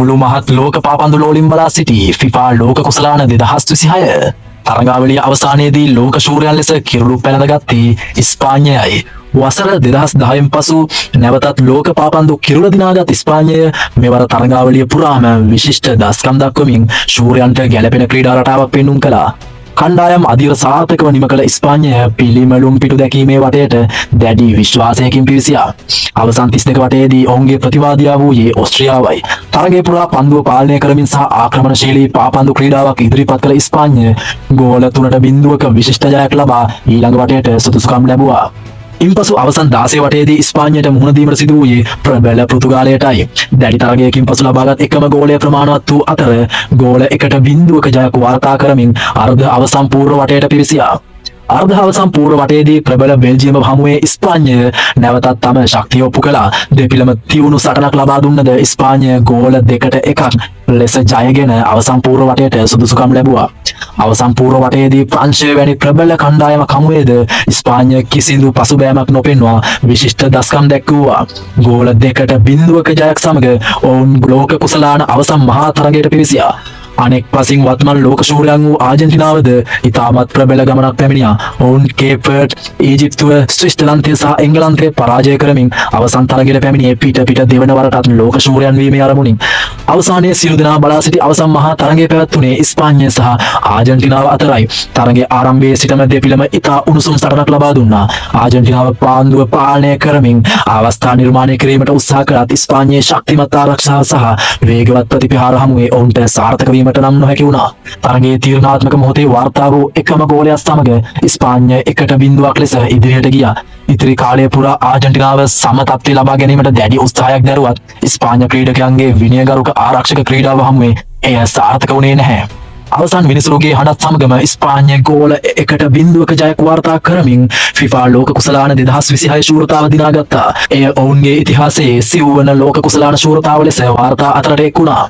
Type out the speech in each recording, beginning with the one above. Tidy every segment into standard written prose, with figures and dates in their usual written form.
මුළු මහත් ලෝක පාපන්දු ලෝලින් බලා සිටි FIFA ලෝක කුසලාන 2026 තරඟාවලිය අවසානයේදී ලෝක ශූරයන් ලෙස කිරුළු පැනඳගත්තේ ස්පාඤ්ඤයයි. වසර 2010න් පසු නැවතත් ලෝක පාපන්දු කිරුළ දිනාගත් ස්පාඤ්ඤය මෙවර තරඟාවලිය පුරාම විශිෂ්ට දස්කම් දක්වමින් ශූරයන්ට ගැළපෙන ක්‍රීඩා රටාවක් පෙන්눔 කළා. කණ්ඩායම් අධිර සාර්ථකව නිම කළ ස්පාඤ්ඤය පිළිමලුම් පිටු දැකීමේ වටයට දැඩි විශ්වාසයකින් පිවිසියා. අවසන් 32 වටයේදී ඔවුන්ගේ ප්‍රතිවාදියා වූයේ ඕස්ට්‍රියාවයි. තරගය පුරා පන්දුව පාලනය කරමින් සහ ආක්‍රමණශීලී පාපන්දු ක්‍රීඩාවක් ඉදිරිපත් කළ ස්පාඤ්ඤය ගෝල 3.0ක විශිෂ්ට ජයක් ලබා ඊළඟ වටයට සුදුසුකම් ලැබුවා. ඉන්පසු අවසන් 16 වටයේදී ස්පාඤ්ඤයට මුහුණ දීමට සිදු වූයේ ප්‍රබල පෘතුගාලයටයි. දැඩි තරගයකින් පසු ලබාගත් එකම ගෝලය ප්‍රමාණවත් වූ අතර ගෝල 1.0ක ජයක් වාර්තා කරමින් අර්ධ අවසන් පූර්ව වටයට පිවිසියා. අර්ධ අවසන් පූර්ව වටයේදී ප්‍රබල බෙල්ජියම හමුවේ ස්පාඤ්ඤය නැවතත් තම ශක්තිය ඔප්පු කළා. දෙපිළම තියුණු සටනක් ලබා දුන්නද ස්පාඤ්ඤය ගෝල 2-1 ලෙස ජයගෙන අවසන් පූර්ව වටයට සුදුසුකම් ලැබුවා. අවසන් පූර්ව වටයේදී ප්‍රංශය වැනි ප්‍රබල කණ්ඩායමක් හමුවේද ස්පාඤ්ඤය කිසිදු පසුබෑමක් නොපෙන්වා විශිෂ්ට දස්කම් දැක්වුවා. ගෝල 2.0ක ජයක් සමග ඔවුන් ලෝක කුසලාන අවසන් මහා තරගයට පිවිසියා. අනෙක් පසින් වත්මන් ලෝක ශූරයන් වූ ආජන්ටිනාවද ඉතාමත් ප්‍රබල ගමනක් පැමිණියා. ඔවුන් කේප් වර්ඩ්, ඊජිප්තුව, ශ්‍රීලංකාව සහ එංගලන්තය පරාජය කරමින් අවසන් තරගයට පැමිණියේ පිට දෙවන වරටත් ලෝක ශූරයන් වීමේ අරමුණින්. අවසානයේ සියලු දෙනා බලා සිටි අවසන් මහා තරගය පැවැත්වුණේ ස්පාඤ්ඤය සහ ආජන්ටිනාව අතරයි. තරගයේ ආරම්භයේ සිටම දෙපිළම ඉතා උණුසුම් සටනක් ලබා දුන්නා. ආජන්ටිනාව පාන්දුව පාලනය කරමින් අවස්ථා නිර්මාණය කිරීමට උත්සාහ කළත් ස්පාඤ්ඤයේ ශක්තිමත් ආරක්ෂාව සහ වේගවත් ප්‍රතිපහාර හමුවේ ඔවුන්ට සාර්ථක වීමට නම් නොහැකි වුණා. තරගයේ තීරණාත්මක මොහොතේ වාර්තා වූ එකම ගෝලයක් සමග ස්පාඤ්ඤය 1.0ක් ලෙස ඉදිරියට ගියා. ඉතිරි කාලය පුරා ආජන්ටිනාව සම තත්ත්වය ලබා ගැනීමට දැඩි උත්සාහයක් දැරුවත් ස්පාඤ්ඤ ක්‍රීඩකයන්ගේ විනයගරුක ආරක්ෂක ක්‍රීඩාව හමුවේ එය සාර්ථක වුණේ නැහැ. අවසන් විනිසුරුගේ හඬත් සමගම ස්පාඤ්ඤය ගෝල 1.0ක ජයක් වාර්තා කරමින් FIFA ලෝක කුසලාන 2026 ශූරතාව දිනාගත්තා. එය ඔවුන්ගේ ඉතිහාසයේ සිව්වන ලෝක කුසලාන ශූරතාව ලෙස වාර්තා අතරට එක් වුණා.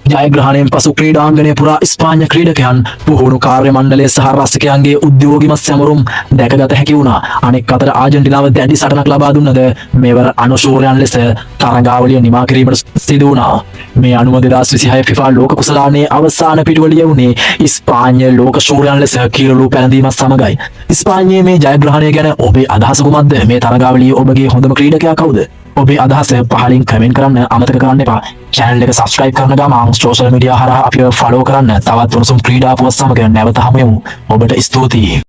ජයග්‍රහණයෙන් පසු ක්‍රීඩාංගණය පුරා ස්පාඤ්ඤ ක්‍රීඩකයන් පුහුණු කාර්ය මණ්ඩලය සහ රසිකයන්ගේ උද්‍යෝගිමත් සැමරුම් දැකගත හැකි වුණා. අනෙක් අතට ආජන්ටිනාව දැඩි සටනක් ලබා දුන්නද මෙවර අනුශූරයන් ලෙස තරඟාවලිය නිමා කිරීමට සිදු වුණා. මේ අනුව 2026 FIFA ලෝක කුසලානයේ අවසාන පිටුවලිය වුණේ ස්පාඤ්ඤ ලෝක ශූරයන් ලෙස කිරුළු පැනදීමත් සමගයි. ස්පාඤ්ඤයේ මේ ජයග්‍රහණය ගැන ඔබේ අදහස කුමක්ද? මේ තරඟාවලියේ ඔබගේ හොඳම ක්‍රීඩකයා කවුද? ඔබේ අදහස පහලින් කමෙන්ට් කරන්න අමතක කරන්න එපා. channel එක subscribe කරන ගමන් social media හරහා අපිව follow කරන්න. තවත් උණුසුම් ක්‍රීඩා පුවත් සමග නැවත හමු යමු. ඔබට ස්තුතියි.